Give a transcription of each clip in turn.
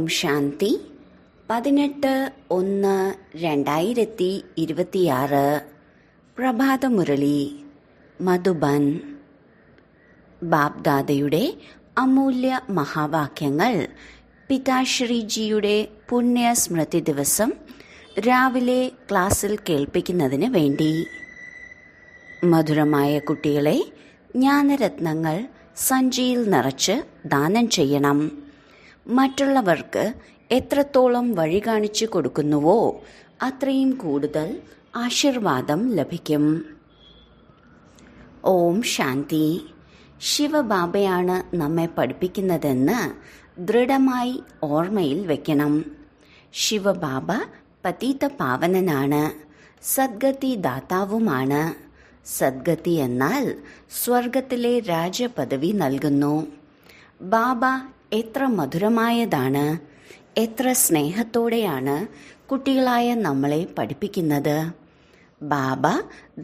ഓം ശാന്തി. 18/1/2026 പ്രഭാതമുരളി മധുബൻ. ബാബ്ദാദയുടെ അമൂല്യ മഹാവാക്യങ്ങൾ പിതാശ്രീജിയുടെ പുണ്യ സ്മൃതി ദിവസം രാവിലെ ക്ലാസ്സിൽ കേൾപ്പിക്കുന്നതിന് വേണ്ടി. മധുരമായ കുട്ടികളെ, ജ്ഞാനരത്നങ്ങൾ സഞ്ചിയിൽ നിറച്ച് ദാനം ചെയ്യണം. മറ്റുള്ളവർക്ക് എത്രത്തോളം വഴി കാണിച്ചു കൊടുക്കുന്നുവോ അത്രയും കൂടുതൽ ആശീർവാദം ലഭിക്കും. ഓം ശാന്തി. ശിവബാബയാണ് നമ്മെ പഠിപ്പിക്കുന്നതെന്ന് ദൃഢമായി ഓർമ്മയിൽ വയ്ക്കണം. ശിവബാബ പതിത പാവനനാണ്, സദ്ഗതി ദാതാവുമാണ്. സദ്ഗതി എന്നാൽ സ്വർഗത്തിലെ രാജപദവി നൽകുന്നു. ബാബ എത്ര മധുരമായതാണ്, എത്ര സ്നേഹത്തോടെയാണ് കുട്ടികളായ നമ്മളെ പഠിപ്പിക്കുന്നത്. ബാബ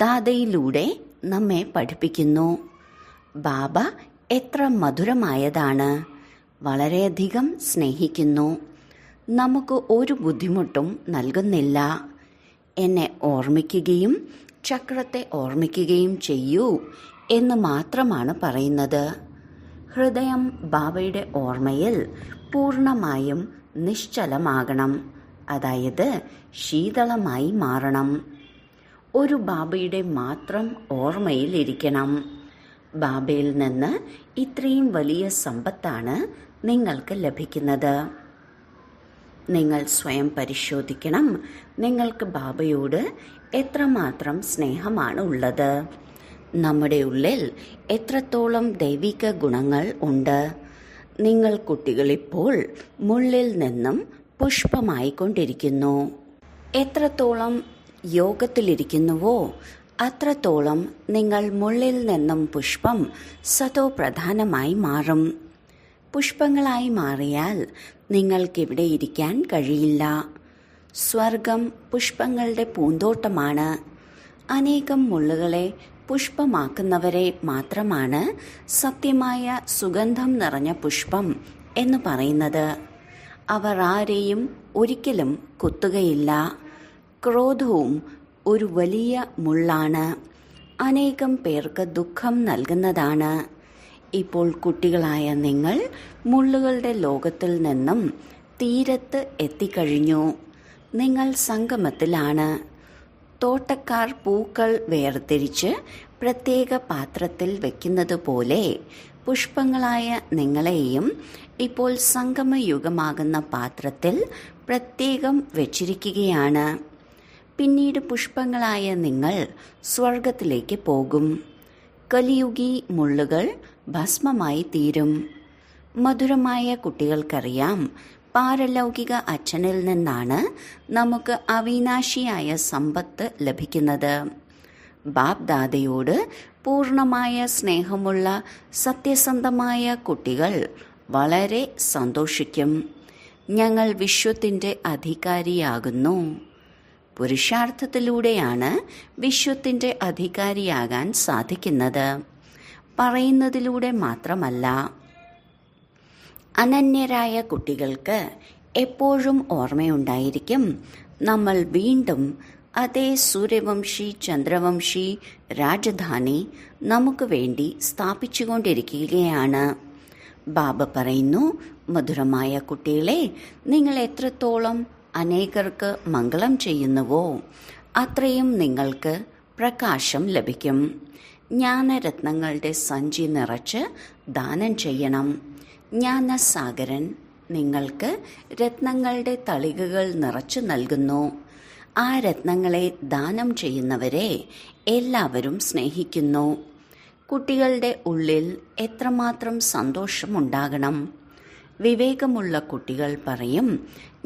ദാദയിലൂടെ നമ്മെ പഠിപ്പിക്കുന്നു. ബാബ എത്ര മധുരമായതാണ്, വളരെയധികം സ്നേഹിക്കുന്നു. നമുക്ക് ഒരു ബുദ്ധിമുട്ടും നൽകുന്നില്ല. എന്നെ ഓർമ്മിക്കുകയും ചക്രത്തെ ഓർമ്മിക്കുകയും ചെയ്യൂ എന്ന് മാത്രമാണ് പറയുന്നത്. ഹൃദയം ബാബയുടെ ഓർമ്മയിൽ പൂർണ്ണമായും നിശ്ചലമാകണം, അതായത് ശീതളമായി മാറണം. ഒരു ബാബയുടെ മാത്രം ഓർമ്മയിൽ ഇരിക്കണം. ബാബയിൽ നിന്ന് ഇത്രയും വലിയ സമ്പത്താണ് നിങ്ങൾക്ക് ലഭിക്കുന്നത്. നിങ്ങൾ സ്വയം പരിശോധിക്കണം, നിങ്ങൾക്ക് ബാബയോട് എത്രമാത്രം സ്നേഹമാണ് ഉള്ളത്. നമ്മുടെ ഉള്ളിൽ എത്രത്തോളം ദൈവിക ഗുണങ്ങൾ ഉണ്ട്. നിങ്ങൾ കുട്ടികളിപ്പോൾ മുള്ളിൽ നിന്നും പുഷ്പമായിക്കൊണ്ടിരിക്കുന്നു. എത്രത്തോളം യോഗത്തിലിരിക്കുന്നുവോ അത്രത്തോളം നിങ്ങൾ മുള്ളിൽ നിന്നും പുഷ്പം സതോ പ്രധാനമായി മാറും. പുഷ്പങ്ങളായി മാറിയാൽ നിങ്ങൾക്കിവിടെ ഇരിക്കാൻ കഴിയില്ല. സ്വർഗം പുഷ്പങ്ങളുടെ പൂന്തോട്ടമാണ്. അനേകം മുള്ളുകളെ പുഷ്പമാക്കുന്നവരെ മാത്രമാണ് സത്യമായ സുഗന്ധം നിറഞ്ഞ പുഷ്പം എന്ന് പറയുന്നത്. അവർ ആരെയും ഒരിക്കലും കുത്തുകയില്ല. ക്രോധവും ഒരു വലിയ മുള്ളാണ്, അനേകം പേർക്ക് ദുഃഖം നൽകുന്നതാണ്. ഇപ്പോൾ കുട്ടികളായ നിങ്ങൾ മുള്ളുകളുടെ ലോകത്തിൽ നിന്നും തീരത്ത് എത്തിക്കഴിഞ്ഞു. നിങ്ങൾ സംഗമത്തിലാണ്. തോട്ടക്കാർ പൂക്കൾ വേർതിരിച്ച് പ്രത്യേക പാത്രത്തിൽ വെക്കുന്നത് പോലെ പുഷ്പങ്ങളായ നിങ്ങളെയും ഇപ്പോൾ സംഗമയുഗമാകുന്ന പാത്രത്തിൽ പ്രത്യേകം വെച്ചിരിക്കുകയാണ്. പിന്നീട് പുഷ്പങ്ങളായ നിങ്ങൾ സ്വർഗത്തിലേക്ക് പോകും. കലിയുഗി മുള്ളുകൾ ഭസ്മമായി തീരും. മധുരമായ കുട്ടികൾക്കറിയാം, പാരലൗകിക അച്ഛനിൽ നിന്നാണ് നമുക്ക് അവിനാശിയായ സമ്പത്ത് ലഭിക്കുന്നത്. ബാബ്ദാദയോട് പൂർണ്ണമായ സ്നേഹമുള്ള സത്യസന്ധമായ കുട്ടികൾ വളരെ സന്തോഷിക്കും. ഞങ്ങൾ വിശ്വത്തിൻ്റെ അധികാരിയാകുന്നു. പുരുഷാർത്ഥത്തിലൂടെയാണ് വിശ്വത്തിൻ്റെ അധികാരിയാകാൻ സാധിക്കുന്നത്, പറയുന്നതിലൂടെ മാത്രമല്ല. അനന്യരായ കുട്ടികൾക്ക് എപ്പോഴും ഓർമ്മയുണ്ടായിരിക്കും, നമ്മൾ വീണ്ടും അതേ സൂര്യവംശി ചന്ദ്രവംശി രാജധാനി നമുക്ക് വേണ്ടി സ്ഥാപിച്ചുകൊണ്ടിരിക്കുകയാണ്. ബാബ പറയുന്നു, മധുരമായ കുട്ടികളെ, നിങ്ങൾ എത്രത്തോളം അനേകർക്ക് മംഗളം ചെയ്യുന്നുവോ അത്രയും നിങ്ങൾക്ക് പ്രകാശം ലഭിക്കും. ജ്ഞാനരത്നങ്ങളുടെ സഞ്ചി നിറച്ച് ദാനം ചെയ്യണം. ജ്ഞാനസാഗരൻ നിങ്ങൾക്ക് രത്നങ്ങളുടെ തളികകൾ നിറച്ചു നൽകുന്നു. ആ രത്നങ്ങളെ ദാനം ചെയ്യുന്നവരെ എല്ലാവരും സ്നേഹിക്കുന്നു. കുട്ടികളുടെ ഉള്ളിൽ എത്രമാത്രം സന്തോഷമുണ്ടാകണം. വിവേകമുള്ള കുട്ടികൾ പറയും,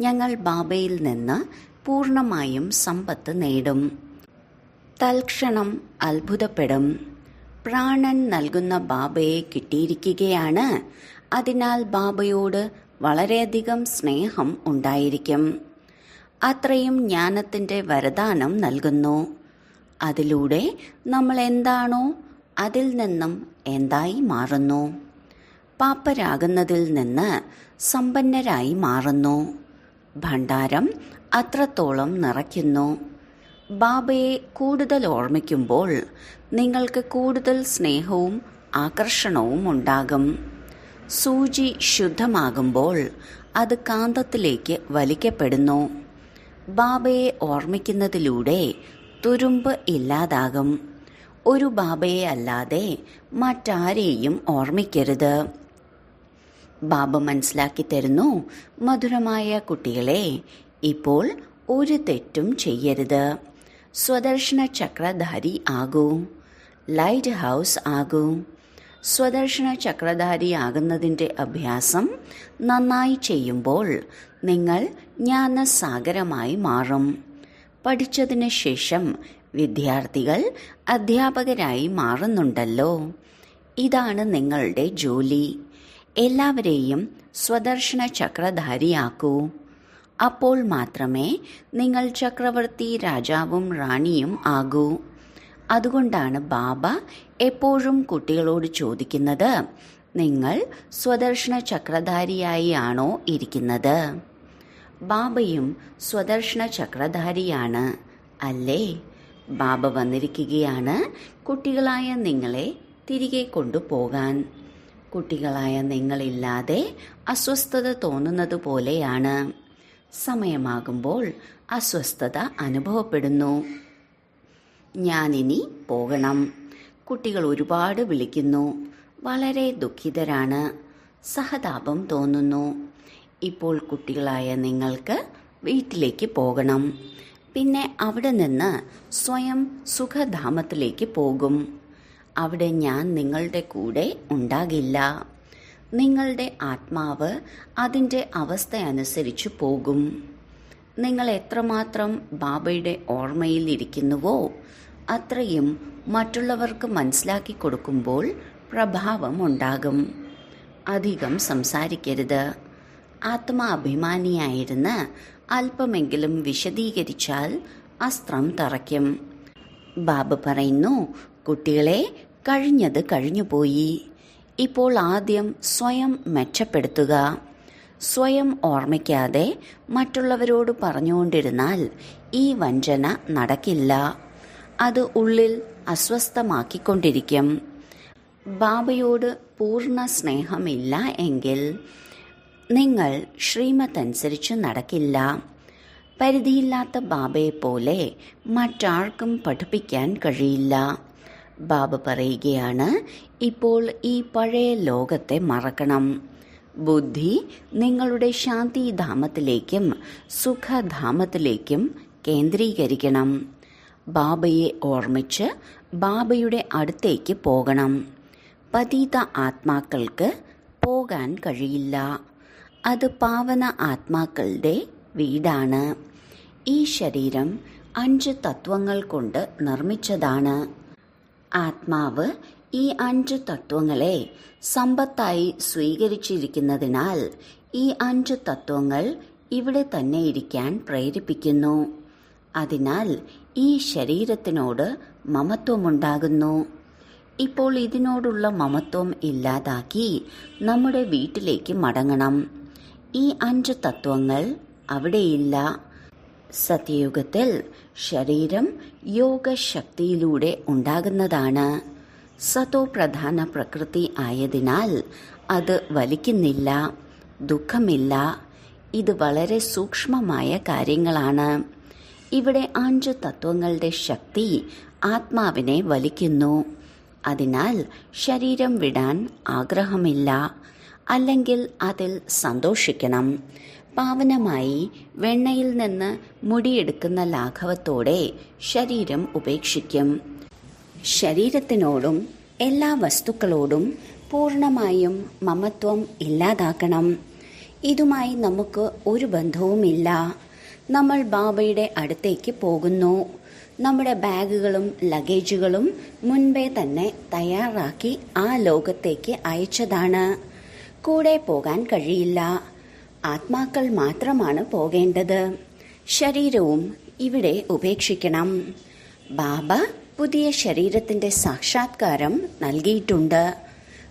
ഞങ്ങൾ ബാബയിൽ നിന്ന് പൂർണ്ണമായും സമ്പത്ത് നേടും. തൽക്ഷണം അത്ഭുതപ്പെടും. പ്രാണൻ നൽകുന്ന ബാബയെ കിട്ടിയിരിക്കുകയാണ്. അതിനാൽ ബാബയോട് വളരെയധികം സ്നേഹം ഉണ്ടായിരിക്കും. അത്രയും ജ്ഞാനത്തിൻ്റെ വരദാനം നൽകുന്നു. അതിലൂടെ നമ്മൾ എന്താണോ അതിൽ നിന്നും എന്തായി മാറുന്നു. പാപ്പരാകുന്നതിൽ നിന്ന് സമ്പന്നരായി മാറുന്നു. ഭണ്ഡാരം അത്രത്തോളം നിറയ്ക്കുന്നു. ബാബയെ കൂടുതൽ ഓർമ്മിക്കുമ്പോൾ നിങ്ങൾക്ക് കൂടുതൽ സ്നേഹവും ആകർഷണവും ഉണ്ടാകും. സൂചി ശുദ്ധമാകുമ്പോൾ അത് കാന്തത്തിലേക്ക് വലിക്കപ്പെടുന്നു. ബാബയെ ഓർമ്മിക്കുന്നതിലൂടെ തുരുമ്പ് ഇല്ലാതാകും. ഒരു ബാബയെ അല്ലാതെ മറ്റാരെയും ഓർമ്മിക്കരുത്. ബാബ മനസ്സിലാക്കി തരുന്നു, മധുരമായ കുട്ടികളെ, ഇപ്പോൾ ഒരു തെറ്റും ചെയ്യരുത്. സ്വദർശന ചക്രധാരി ആകൂ. Light house ആകൂ. സ്വദർശന ചക്രധാരി ആകുന്നതിൻ്റെ അഭ്യാസം നന്നായി ചെയ്യുമ്പോൾ നിങ്ങൾ ജ്ഞാനസാഗരമായി മാറും. പഠിച്ചതിന് ശേഷം വിദ്യാർത്ഥികൾ അധ്യാപകരായി മാറുന്നുണ്ടല്ലോ. ഇതാണ് നിങ്ങളുടെ ജോലി. എല്ലാവരെയും സ്വദർശന ചക്രധാരിയാക്കൂ. അപ്പോൾ മാത്രമേ നിങ്ങൾ ചക്രവർത്തി, രാജാവും റാണിയും ആകൂ. അതുകൊണ്ടാണ് ബാബ എപ്പോഴും കുട്ടികളോട് ചോദിക്കുന്നത്, നിങ്ങൾ സ്വദർശന ചക്രധാരിയായി ആണോ ഇരിക്കുന്നത്? ബാബയും സ്വദർശന ചക്രധാരിയാണ് അല്ലേ? ബാബ വന്നിരിക്കുകയാണ് കുട്ടികളായ നിങ്ങളെ തിരികെ കൊണ്ടുപോകാൻ. കുട്ടികളായ നിങ്ങളില്ലാതെ അസ്വസ്ഥത തോന്നുന്നത് പോലെയാണ്. സമയമാകുമ്പോൾ അസ്വസ്ഥത അനുഭവപ്പെടുന്നു. ഞാനിനി പോകണം. കുട്ടികൾ ഒരുപാട് വിളിക്കുന്നു. വളരെ ദുഃഖിതരാണ്. സഹതാപം തോന്നുന്നു. ഇപ്പോൾ കുട്ടികളായ നിങ്ങൾക്ക് വീട്ടിലേക്ക് പോകണം. പിന്നെ അവിടെ നിന്ന് സ്വയം സുഖധാമത്തിലേക്ക് പോകും. അവിടെ ഞാൻ നിങ്ങളുടെ കൂടെ ഉണ്ടാകില്ല. നിങ്ങളുടെ ആത്മാവ് അതിൻ്റെ അവസ്ഥ അനുസരിച്ച് പോകും. നിങ്ങൾ എത്രമാത്രം ബാബയുടെ ഓർമ്മയിൽ ഇരിക്കുന്നുവോ അത്രയും മറ്റുള്ളവർക്ക് മനസ്സിലാക്കി കൊടുക്കുമ്പോൾ പ്രഭാവം ഉണ്ടാകും. അധികം സംസാരിക്കരുത്. ആത്മാഭിമാനിയായിരുന്ന് അല്പമെങ്കിലും വിശദീകരിച്ചാൽ അസ്ത്രം തറയ്ക്കും. ബാബ പറയുന്നു, കുട്ടികളെ, കഴിഞ്ഞത് കഴിഞ്ഞുപോയി. ഇപ്പോൾ ആദ്യം സ്വയം മെച്ചപ്പെടുത്തുക. സ്വയം ഓർമ്മിക്കാതെ മറ്റുള്ളവരോട് പറഞ്ഞുകൊണ്ടിരുന്നാൽ ഈ വഞ്ചന നടക്കില്ല. അത് ഉള്ളിൽ അസ്വസ്ഥമാക്കിക്കൊണ്ടിരിക്കും. ബാബയോട് പൂർണ്ണ സ്നേഹമില്ല എങ്കിൽ നിങ്ങൾ ശ്രീമതനുസരിച്ച് നടക്കില്ല. പരിധിയില്ലാത്ത ബാബയെപ്പോലെ മറ്റാർക്കും പഠിപ്പിക്കാൻ കഴിയില്ല. ബാബ പറയുകയാണ്, ഇപ്പോൾ ഈ പഴയ ലോകത്തെ മറക്കണം. ബുദ്ധി നിങ്ങളുടെ ശാന്തിധാമത്തിലേക്കും സുഖധാമത്തിലേക്കും കേന്ദ്രീകരിക്കണം. ബാബയെ ഓർമ്മിച്ച് ബാബയുടെ അടുത്തേക്ക് പോകണം. പതീത ആത്മാക്കൾക്ക് പോകാൻ കഴിയില്ല. അത് പാവന ആത്മാക്കളുടെ വീടാണ്. ഈ ശരീരം 5 തത്വങ്ങൾ കൊണ്ട് നിർമ്മിച്ചതാണ്. ആത്മാവ് ഈ 5 തത്വങ്ങളെ സമ്പത്തായി സ്വീകരിച്ചിരിക്കുന്നതിനാൽ ഈ 5 തത്വങ്ങൾ ഇവിടെ തന്നെ ഇരിക്കാൻ പ്രേരിപ്പിക്കുന്നു. അതിനാൽ ഈ ശരീരത്തിനോട് മമത്വമുണ്ടാകുന്നു. ഇപ്പോൾ ഇതിനോടുള്ള മമത്വം ഇല്ലാതാക്കി നമ്മുടെ വീട്ടിലേക്ക് മടങ്ങണം. ഈ 5 തത്വങ്ങൾ അവിടെയില്ല. സത്യയുഗത്തിൽ ശരീരം യോഗശക്തിയിലൂടെ ഉണ്ടാകുന്നതാണ്. സതോ പ്രധാന പ്രകൃതി ആയതിനാൽ അത് വലിക്കുന്നില്ല, ദുഃഖമില്ല. ഇത് വളരെ സൂക്ഷ്മമായ കാര്യങ്ങളാണ്. ഇവിടെ 5 തത്വങ്ങളുടെ ശക്തി ആത്മാവിനെ വലിക്കുന്നു. അതിനാൽ ശരീരം വിടാൻ ആഗ്രഹമില്ല. അല്ലെങ്കിൽ അതിൽ സന്തോഷിക്കണം. പാവനമായി വെണ്ണയിൽ നിന്ന് മുടിയെടുക്കുന്ന ലാഘവത്തോടെ ശരീരം ഉപേക്ഷിക്കും. ശരീരത്തിനോടും എല്ലാ വസ്തുക്കളോടും പൂർണ്ണമായും മമത്വം ഇല്ലാതാക്കണം. ഇതുമായി നമുക്ക് ഒരു ബന്ധവുമില്ല. നമ്മൾ ബാബയുടെ അടുത്തേക്ക് പോകുന്നു. നമ്മുടെ ബാഗുകളും ലഗേജുകളും മുൻപേ തന്നെ തയ്യാറാക്കി ആ ലോകത്തേക്ക് അയച്ചതാണ്. കൂടെ പോകാൻ കഴിയില്ല. ആത്മാക്കൾ മാത്രമാണ് പോകേണ്ടത്. ശരീരവും ഇവിടെ ഉപേക്ഷിക്കണം. ബാബ പുതിയ ശരീരത്തിന്റെ സാക്ഷാത്കാരം നൽകിയിട്ടുണ്ട്.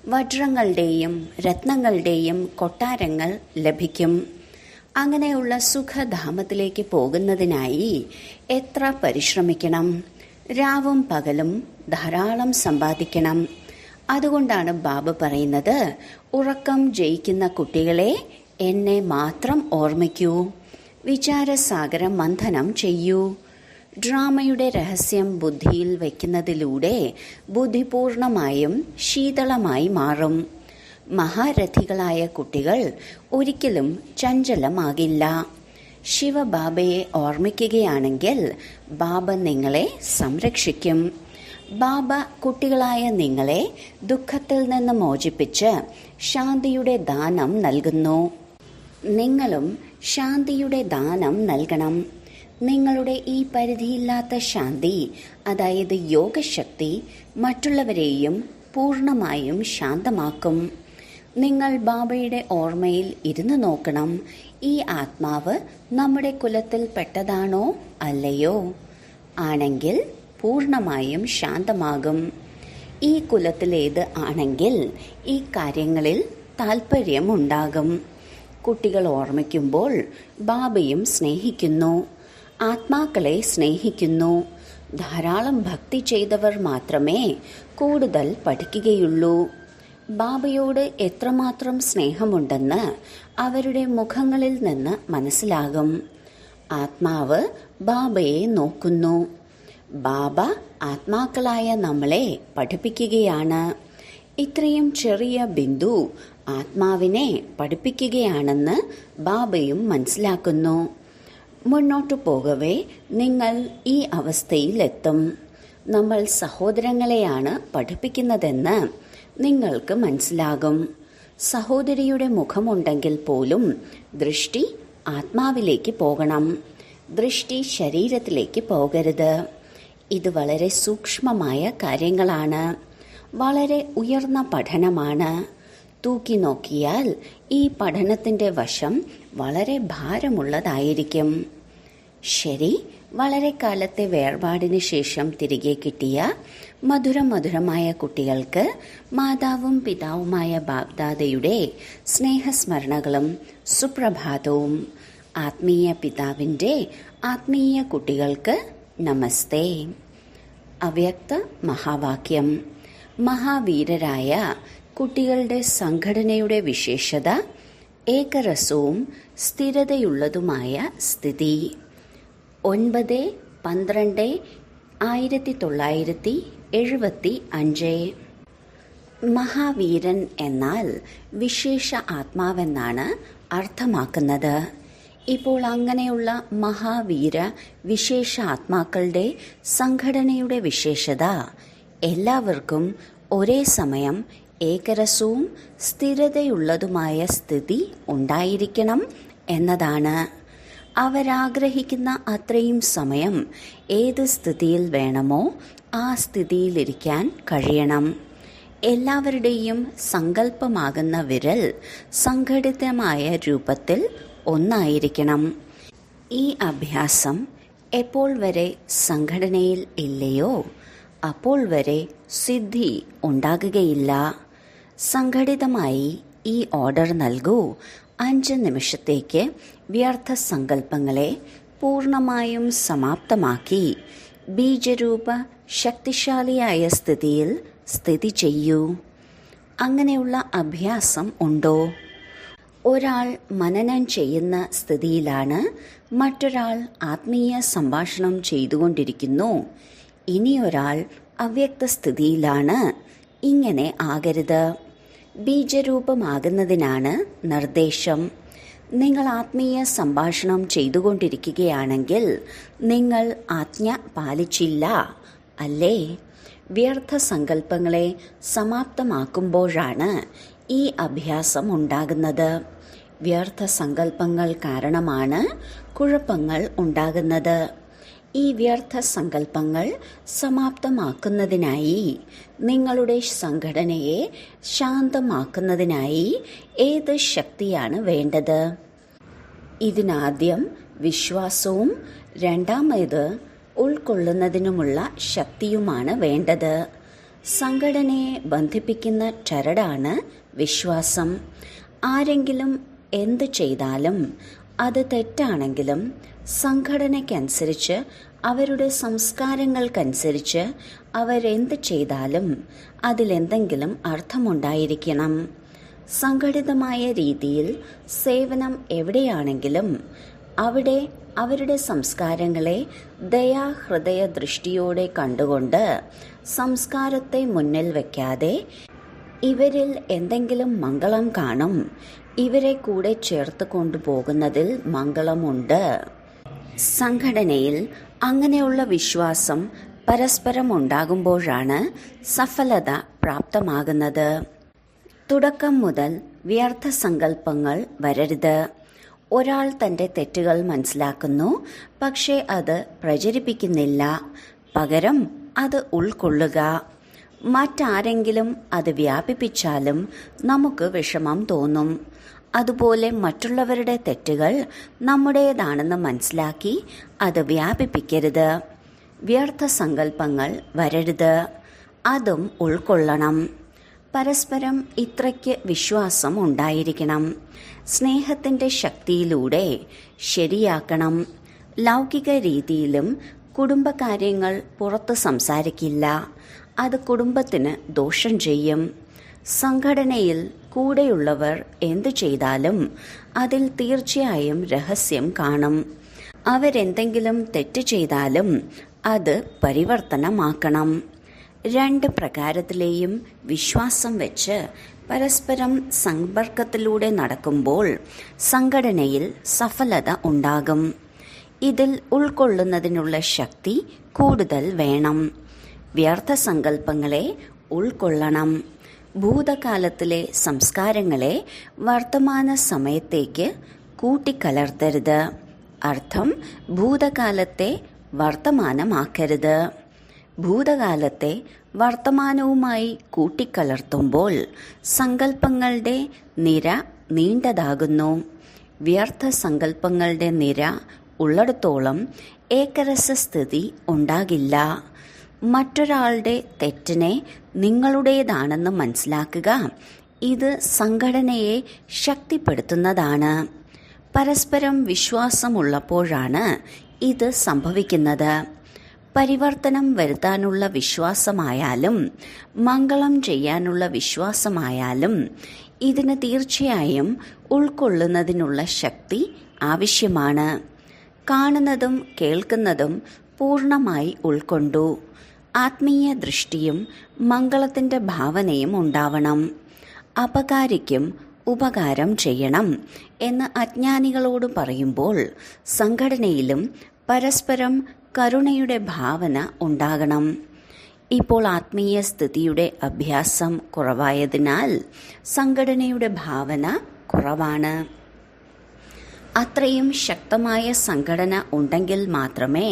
വജ്രങ്ങളുടെയും രത്നങ്ങളുടെയും കൊട്ടാരങ്ങൾ ലഭിക്കും. അങ്ങനെയുള്ള സുഖധാമത്തിലേക്ക് പോകുന്നതിനായി എത്ര പരിശ്രമിക്കണം. രാവും പകലും ധാരാളം സമ്പാദിക്കണം. അതുകൊണ്ടാണ് ബാബ പറയുന്നത്, ഉറക്കം ജയിക്കുന്ന കുട്ടികളെ എന്നെ മാത്രം ഓർമ്മിക്കൂ, വിചാരസാഗരം മന്ഥനം ചെയ്യൂ. ഡ്രാമയുടെ രഹസ്യം ബുദ്ധിയിൽ വയ്ക്കുന്നതിലൂടെ ബുദ്ധി പൂർണ്ണമായും ശീതളമായി മാറും. മഹാരഥികളായ കുട്ടികൾ ഒരിക്കലും ചഞ്ചലമാകില്ല. ശിവബാബയെ ഓർമ്മിക്കുകയാണെങ്കിൽ ബാബ നിങ്ങളെ സംരക്ഷിക്കും. ബാബ കുട്ടികളായ നിങ്ങളെ ദുഃഖത്തിൽ നിന്ന് മോചിപ്പിച്ച് ശാന്തിയുടെ ദാനം നൽകുന്നു. നിങ്ങളും ശാന്തിയുടെ ദാനം നൽകണം. നിങ്ങളുടെ ഈ പരിധിയില്ലാത്ത ശാന്തി, അതായത് യോഗശക്തി, മറ്റുള്ളവരെയും പൂർണ്ണമായും ശാന്തമാക്കും. നിങ്ങൾ ബാബയുടെ ഓർമ്മയിൽ ഇരുന്ന് നോക്കണം, ഈ ആത്മാവ് നമ്മുടെ കുലത്തിൽ പെട്ടതാണോ അല്ലയോ? ആണെങ്കിൽ പൂർണ്ണമായും ശാന്തമാകും. ഈ കുലത്തിലേത് ആണെങ്കിൽ ഈ കാര്യങ്ങളിൽ താല്പര്യമുണ്ടാകും. കുട്ടികൾ ഓർമ്മിക്കുമ്പോൾ ബാബയും സ്നേഹിക്കുന്നു, ആത്മാക്കളെ സ്നേഹിക്കുന്നു. ധാരാളം ഭക്തി ചെയ്തവർ മാത്രമേ കൂടുതൽ പഠിക്കുകയുള്ളൂ. ബാബയോട് എത്രമാത്രം സ്നേഹമുണ്ടെന്ന് അവരുടെ മുഖങ്ങളിൽ നിന്ന് മനസ്സിലാകും. ആത്മാവ് ബാബയെ നോക്കുന്നു. ബാബ ആത്മാക്കളായ നമ്മളെ പഠിപ്പിക്കുകയാണ്. ഇത്രയും ചെറിയ ബിന്ദു ആത്മാവിനെ പഠിപ്പിക്കുകയാണെന്ന് ബാബയും മനസ്സിലാക്കുന്നു. മുന്നോട്ടു പോകവേ നിങ്ങൾ ഈ അവസ്ഥയിലെത്തും. നമ്മൾ സഹോദരങ്ങളെയാണ് പഠിപ്പിക്കുന്നതെന്ന് നിങ്ങൾക്ക് മനസ്സിലാകും. സഹോദരിയുടെ മുഖമുണ്ടെങ്കിൽ പോലും ദൃഷ്ടി ആത്മാവിലേക്ക് പോകണം. ദൃഷ്ടി ശരീരത്തിലേക്ക് പോകരുത്. ഇത് വളരെ സൂക്ഷ്മമായ കാര്യങ്ങളാണ്. വളരെ ഉയർന്ന പഠനമാണ്. തൂക്കി നോക്കിയാൽ ഈ പഠനത്തിന്റെ വശം വളരെ ഭാരമുള്ളതായിരിക്കും. ശരി, വളരെ കാലത്തെ വേർപാടിന് ശേഷം തിരികെ കിട്ടിയ മധുരമായ കുട്ടികൾക്ക് മാതാവും പിതാവുമായ ബാബ്ദാദയുടെ സ്നേഹസ്മരണകളും സുപ്രഭാതവും. ആത്മീയ പിതാവിന്റെ ആത്മീയ കുട്ടികൾക്ക് നമസ്തേ. അവ്യക്ത മഹാവാക്യം. മഹാവീരരായ കുട്ടികളുടെ സംഘടനയുടെ വിശേഷത ഏകരസവും സ്ഥിരതയുള്ളതുമായ സ്ഥിതി. 9/12/1975. മഹാവീരൻ എന്നാൽ വിശേഷ ആത്മാവെന്നാണ് അർത്ഥമാക്കുന്നത്. ഇപ്പോൾ അങ്ങനെയുള്ള മഹാവീര വിശേഷ ആത്മാക്കളുടെ സംഘടനയുടെ വിശേഷത എല്ലാവർക്കും ഒരേ സമയം ഏകരസവും സ്ഥിരതയുള്ളതുമായ സ്ഥിതി ഉണ്ടായിരിക്കണം എന്നതാണ്. അവരാഗ്രഹിക്കുന്ന അത്രയും സമയം ഏത് സ്ഥിതിയിൽ വേണമോ ആ സ്ഥിതിയിലിരിക്കാൻ കഴിയണം. എല്ലാവരുടെയും സങ്കല്പമാകുന്ന വിരൽ സംഘടിതമായ രൂപത്തിൽ ഒന്നായിരിക്കണം. ഈ അഭ്യാസം എപ്പോൾ വരെ സംഘടനയിൽ ഇല്ലയോ അപ്പോൾ വരെ സിദ്ധി ഉണ്ടാകുകയില്ല. സംഘടിതമായി ഈ ഓർഡർ നൽകൂ. 5 നിമിഷത്തേക്ക് വ്യർത്ഥ സങ്കല്പങ്ങളെ പൂർണ്ണമായും സമാപ്തമാക്കി ബീജരൂപ ശക്തിശാലിയായ സ്ഥിതിയിൽ സ്ഥിതി ചെയ്യൂ. അങ്ങനെയുള്ള അഭ്യാസം ഉണ്ടോ? ഒരാൾ മനനം ചെയ്യുന്ന സ്ഥിതിയിലാണ്, മറ്റൊരാൾ ആത്മീയ സംഭാഷണം ചെയ്തുകൊണ്ടിരിക്കുന്നു, ഇനിയൊരാൾ അവ്യക്ത സ്ഥിതിയിലാണ്. ഇങ്ങനെ ആകരുത്. ബീജരൂപമാകുന്നതിനാണ് നിർദ്ദേശം. നിങ്ങൾ ആത്മീയ സംഭാഷണം ചെയ്തുകൊണ്ടിരിക്കുകയാണെങ്കിൽ നിങ്ങൾ ആജ്ഞ പാലിച്ചില്ല അല്ലേ? വ്യർത്ഥ സങ്കല്പങ്ങളെ സമാപ്തമാക്കുമ്പോഴാണ് ഈ അഭ്യാസം ഉണ്ടാകുന്നത്. വ്യർത്ഥ സങ്കല്പങ്ങൾ കാരണമാണ് കുഴപ്പങ്ങൾ ഉണ്ടാകുന്നത്. ഈ വ്യർത്ഥ സങ്കല്പങ്ങൾ സമാപ്തമാക്കുന്നതിനായി, നിങ്ങളുടെ സംഘടനയെ ശാന്തമാക്കുന്നതിനായി ഏത് ശക്തിയാണ് വേണ്ടത്? ഇതിനാദ്യം വിശ്വാസവും രണ്ടാമത് ഉൾക്കൊള്ളുന്നതിനുമുള്ള ശക്തിയുമാണ് വേണ്ടത്. സംഘടനയെ ബന്ധിപ്പിക്കുന്ന ചരടാണ് വിശ്വാസം. ആരെങ്കിലും എന്ത് ചെയ്താലും അത് തെറ്റാണെങ്കിലും സംഘടനയ്ക്കനുസരിച്ച്, അവരുടെ സംസ്കാരങ്ങൾക്കനുസരിച്ച് അവരെന്ത് ചെയ്താലും അതിലെന്തെങ്കിലും അർത്ഥമുണ്ടായിരിക്കണം. സംഘടിതമായ രീതിയിൽ സേവനം എവിടെയാണെങ്കിലും അവിടെ അവരുടെ സംസ്കാരങ്ങളെ ദയാഹൃദയ ദൃഷ്ടിയോടെ കണ്ടുകൊണ്ട്, സംസ്കാരത്തെ മുന്നിൽ വയ്ക്കാതെ ഇവരിൽ എന്തെങ്കിലും മംഗളം കാണും, ഇവരെ കൂടെ ചേർത്ത് കൊണ്ടുപോകുന്നതിൽ മംഗളമുണ്ട്. സംഘടനയിൽ അങ്ങനെയുള്ള വിശ്വാസം പരസ്പരം ഉണ്ടാകുമ്പോഴാണ് സഫലത പ്രാപ്തമാകുന്നത്. തുടക്കം മുതൽ വ്യർത്ഥ സങ്കല്പങ്ങൾ വരരുത്. ഒരാൾ തൻ്റെ തെറ്റുകൾ മനസ്സിലാക്കുന്നു, പക്ഷേ അത് പ്രചരിപ്പിക്കുന്നില്ല. പകരം അത് ഉൾക്കൊള്ളുക. മറ്റാരെങ്കിലും അത് വ്യാപിപ്പിച്ചാലും നമുക്ക് വിഷമം തോന്നും. അതുപോലെ മറ്റുള്ളവരുടെ തെറ്റുകൾ നമ്മുടേതാണെന്ന് മനസ്സിലാക്കി അത് വ്യാപിപ്പിക്കരുത്. വ്യർത്ഥ സങ്കല്പങ്ങൾ വരരുത്. അതും ഉൾക്കൊള്ളണം. പരസ്പരം ഇത്രയ്ക്ക് വിശ്വാസം ഉണ്ടായിരിക്കണം. സ്നേഹത്തിൻ്റെ ശക്തിയിലൂടെ ശരിയാക്കണം. ലൗകിക രീതിയിലും കുടുംബകാര്യങ്ങൾ പുറത്ത് സംസാരിക്കില്ല. അത് കുടുംബത്തിന് ദോഷം ചെയ്യും. സംഘടനയിൽ കൂടെയുള്ളവർ എന്തു ചെയ്താലും അതിൽ തീർച്ചയായും രഹസ്യം കാണും. അവരെന്തെങ്കിലും തെറ്റ് ചെയ്താലും അത് പരിവർത്തനമാക്കണം. രണ്ട് പ്രകാരത്തിലെയും വിശ്വാസം വെച്ച് പരസ്പരം സമ്പർക്കത്തിലൂടെ നടക്കുമ്പോൾ സംഘടനയിൽ സഫലത ഉണ്ടാകും. ഇതിൽ ഉൾക്കൊള്ളുന്നതിനുള്ള ശക്തി കൂടുതൽ വേണം. വ്യർത്ഥ സങ്കല്പങ്ങളെ ഉൾക്കൊള്ളണം. ഭൂതകാലത്തിലെ സംസ്കാരങ്ങളെ വർത്തമാന സമയത്തേക്ക് കൂട്ടിക്കലർത്തരുത്. അർത്ഥം, ഭൂതകാലത്തെ വർത്തമാനമാക്കരുത്. ഭൂതകാലത്തെ വർത്തമാനവുമായി കൂട്ടിക്കലർത്തുമ്പോൾ സങ്കല്പങ്ങളുടെ നിര നീണ്ടതാകുന്നു. വ്യർത്ഥ സങ്കല്പങ്ങളുടെ നിര ഉള്ളിടത്തോളം ഏകരസസ്ഥിതി ഉണ്ടാകില്ല. മറ്റൊരാളുടെ തെറ്റിനെ നിങ്ങളുടേതാണെന്ന് മനസ്സിലാക്കുക. ഇത് സംഘടനയെ ശക്തിപ്പെടുത്തുന്നതാണ്. പരസ്പരം വിശ്വാസമുള്ളപ്പോഴാണ് ഇത് സംഭവിക്കുന്നത്. പരിവർത്തനം വരുത്താനുള്ള വിശ്വാസമായാലും മംഗളം ചെയ്യാനുള്ള വിശ്വാസമായാലും ഇതിന് തീർച്ചയായും ഉൾക്കൊള്ളുന്നതിനുള്ള ശക്തി ആവശ്യമാണ്. കാണുന്നതും കേൾക്കുന്നതും പൂർണ്ണമായി ഉൾക്കൊണ്ടു. ആത്മീയ ദൃഷ്ടിയും മംഗളത്തിൻ്റെ ഭാവനയും ഉണ്ടാവണം. അപകാരിക്കും ഉപകാരം ചെയ്യണം എന്ന് അജ്ഞാനികളോട് പറയുമ്പോൾ സംഘടനയിലും പരസ്പരം കരുണയുടെ ഭാവന ഉണ്ടാകണം. ഇപ്പോൾ ആത്മീയ സ്ഥിതിയുടെ അഭ്യാസം കുറവായതിനാൽ സംഘടനയുടെ ഭാവന കുറവാണ്. അത്രയും ശക്തമായ സംഘടന ഉണ്ടെങ്കിൽ മാത്രമേ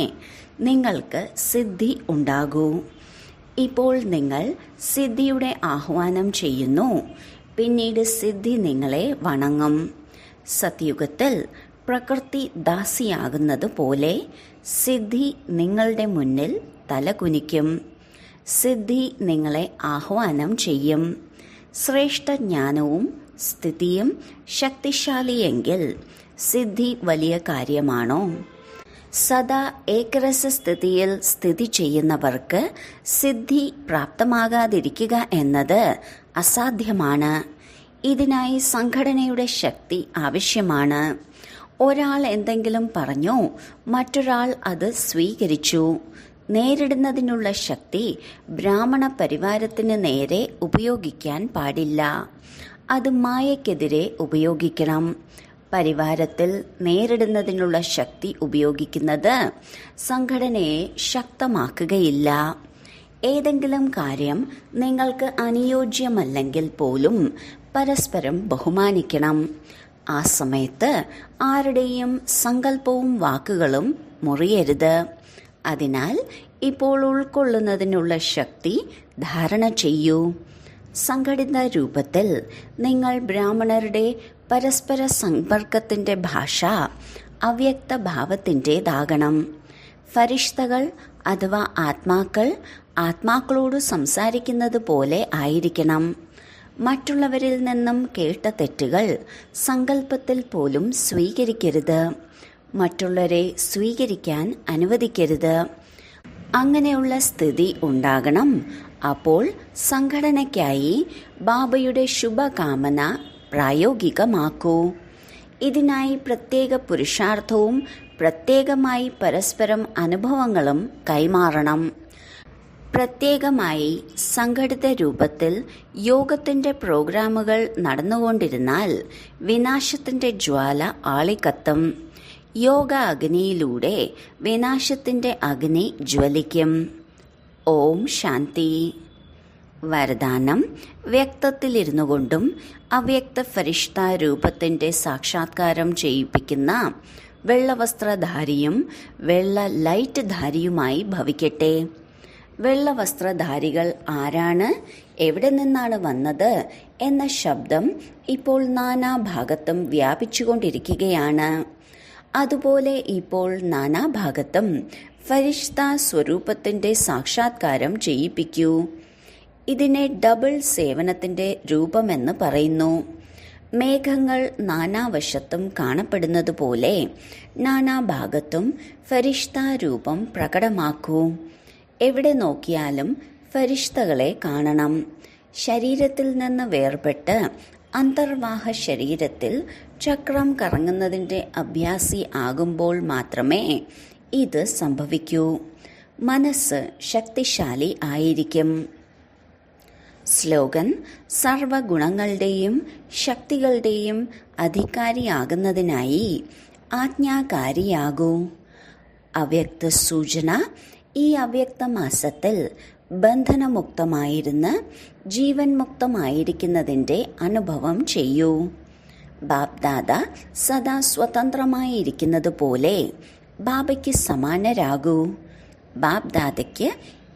നിങ്ങൾക്ക് സിദ്ധി ഉണ്ടാകൂ. ഇപ്പോൾ നിങ്ങൾ സിദ്ധിയുടെ ആഹ്വാനം ചെയ്യുന്നു. പിന്നീട് സിദ്ധി നിങ്ങളെ വണങ്ങും. സത്യുഗത്തിൽ പ്രകൃതി ദാസിയാകുന്നത് പോലെ സിദ്ധി നിങ്ങളുടെ മുന്നിൽ തലകുനിക്കും. സിദ്ധി നിങ്ങളെ ആഹ്വാനം ചെയ്യും. ശ്രേഷ്ഠ ജ്ഞാനവും സ്ഥിതിയും ശക്തിശാലിയെങ്കിൽ സിദ്ധി വലിയ കാര്യമാണോ? സദാ ഏകരസസ്ഥിതിയിൽ സ്ഥിതി ചെയ്യുന്നവർക്ക് സിദ്ധി പ്രാപ്തമാകാതിരിക്കുക എന്നത് അസാധ്യമാണ്. ഇതിനായി സംഘടനയുടെ ശക്തി ആവശ്യമാണ്. ഒരാൾ എന്തെങ്കിലും പറഞ്ഞു, മറ്റൊരാൾ അത് സ്വീകരിച്ചു. നേരിടുന്നതിനുള്ള ശക്തി ബ്രാഹ്മണ പരിവാരത്തിന് നേരെ ഉപയോഗിക്കാൻ പാടില്ല. അത് മായയ്ക്കെതിരെ ഉപയോഗിക്കണം. പരിവാരത്തിൽ നേരിടുന്നതിനുള്ള ശക്തി ഉപയോഗിക്കുന്നത് സംഘടനയെ ശക്തമാക്കുകയില്ല. ഏതെങ്കിലും കാര്യം നിങ്ങൾക്ക് അനുയോജ്യമല്ലെങ്കിൽ പോലും പരസ്പരം ബഹുമാനിക്കണം. ആ സമയത്ത് ആരുടെയും സങ്കല്പവും വാക്കുകളും മുറിയരുത്. അതിനാൽ ഇപ്പോൾ ഉൾക്കൊള്ളുന്നതിനുള്ള ശക്തി ധാരണ ചെയ്യൂ. സംഘടിത രൂപത്തിൽ നിങ്ങൾ ബ്രാഹ്മണരുടെ പരസ്പര സമ്പർക്കത്തിൻ്റെ ഭാഷ അവ്യക്ത ഭാവത്തിൻ്റേതാകണം. ഫരിഷ്തകൾ അഥവാ ആത്മാക്കൾ ആത്മാക്കളോട് സംസാരിക്കുന്നത് പോലെ ആയിരിക്കണം. മറ്റുള്ളവരിൽ നിന്നും കേട്ട തെറ്റുകൾ സങ്കല്പത്തിൽ പോലും സ്വീകരിക്കരുത്. മറ്റുള്ളവരെ സ്വീകരിക്കാൻ അനുവദിക്കരുത്. അങ്ങനെയുള്ള സ്ഥിതി ഉണ്ടാകണം. അപ്പോൾ സംഘടനയ്ക്കായി ബാബയുടെ ശുഭകാമന പ്രായോഗികമാക്കൂ. ഇതിനായി പ്രത്യേക പുരുഷാർത്ഥവും പ്രത്യേകമായി പരസ്പരം അനുഭവങ്ങളും കൈമാറണം. പ്രത്യേകമായി സംഘടിത രൂപത്തിൽ യോഗത്തിന്റെ പ്രോഗ്രാമുകൾ നടന്നുകൊണ്ടിരുന്നാൽ വിനാശത്തിന്റെ ജ്വാല ആളിക്കത്തും. യോഗ അഗ്നിയിലൂടെ വിനാശത്തിന്റെ അഗ്നി ജ്വലിക്കും. ഓം ശാന്തി. വരദാനം: വ്യക്തത്തിലിരുന്നു കൊണ്ടും അവ്യക്ത ഫരിഷ്ത രൂപത്തിന്റെ സാക്ഷാത്കാരം ചെയ്യിപ്പിക്കുന്ന വെള്ളവസ്ത്രധാരിയും വെള്ള ലൈറ്റ് ധാരിയുമായി ഭവിക്കട്ടെ. വെള്ളവസ്ത്രധാരികൾ ആരാണ്, എവിടെ നിന്നാണ് വന്നത് എന്ന ശബ്ദം ഇപ്പോൾ നാനാഭാഗത്തും വ്യാപിച്ചുകൊണ്ടിരിക്കുകയാണ്. അതുപോലെ ഇപ്പോൾ നാനാഭാഗത്തും ഫരിഷ്ത സ്വരൂപത്തിന്റെ സാക്ഷാത്കാരം ചെയ്യിപ്പിക്കൂ. ഇതിനെ ഡബിൾ സേവനത്തിന്റെ രൂപമെന്ന് പറയുന്നു. മേഘങ്ങൾ നാനാവശത്തും കാണപ്പെടുന്നത് പോലെ നാനാഭാഗത്തും ഫരിഷ്ത രൂപം പ്രകടമാക്കൂ. എവിടെ നോക്കിയാലും ഫരിഷ്തകളെ കാണണം. ശരീരത്തിൽ നിന്ന് വേർപെട്ട് അന്തർവാഹ ശരീരത്തിൽ ചക്രം കറങ്ങുന്നതിൻ്റെ അഭ്യാസി ആകുമ്പോൾ മാത്രമേ ഇത് സംഭവിക്കൂ. മനസ്സ് ശക്തിശാലി ആയിരിക്കും. സ്ലോഗൻ: സർവഗുണങ്ങളുടെയും ശക്തികളുടെയും അധികാരിയാകുന്നതിനായി ആജ്ഞാകാരിയാകൂ. അവ്യക്ത സൂചന: ഈ അവ്യക്ത മാസത്തിൽ ബന്ധനമുക്തമായിരുന്ന് ജീവൻ മുക്തമായിരിക്കുന്നതിൻ്റെ അനുഭവം ചെയ്യൂ. ബാബ്ദാദ സദാ സ്വതന്ത്രമായിരിക്കുന്നത് പോലെ ബാബയ്ക്ക് സമാനരാകൂ. ബാബ്ദാദയ്ക്ക്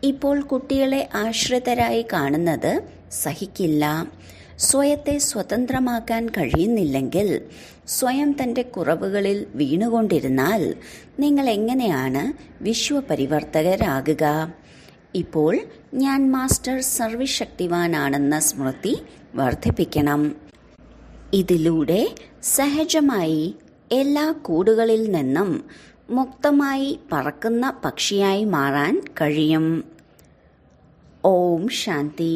ഇപ്പോൾ കുട്ടികളെ ആശ്രിതരായി കാണുന്നത് സഹിക്കില്ല. സ്വയത്തെ സ്വതന്ത്രമാക്കാൻ കഴിയുന്നില്ലെങ്കിൽ, സ്വയം തൻ്റെ കുറവുകളിൽ വീണുകൊണ്ടിരുന്നാൽ നിങ്ങൾ എങ്ങനെയാണ് വിശ്വപരിവർത്തകരാകുക? ഇപ്പോൾ ഞാൻ മാസ്റ്റർ സർവശക്തിവാനാണെന്ന സ്മൃതി വർദ്ധിപ്പിക്കണം. ഇതിലൂടെ സഹജമായി എല്ലാ കൂടുകളിൽ നിന്നും മുക്തമായി പറക്കുന്ന പക്ഷിയായി മാറാൻ കഴിയും. ഓം ശാന്തി.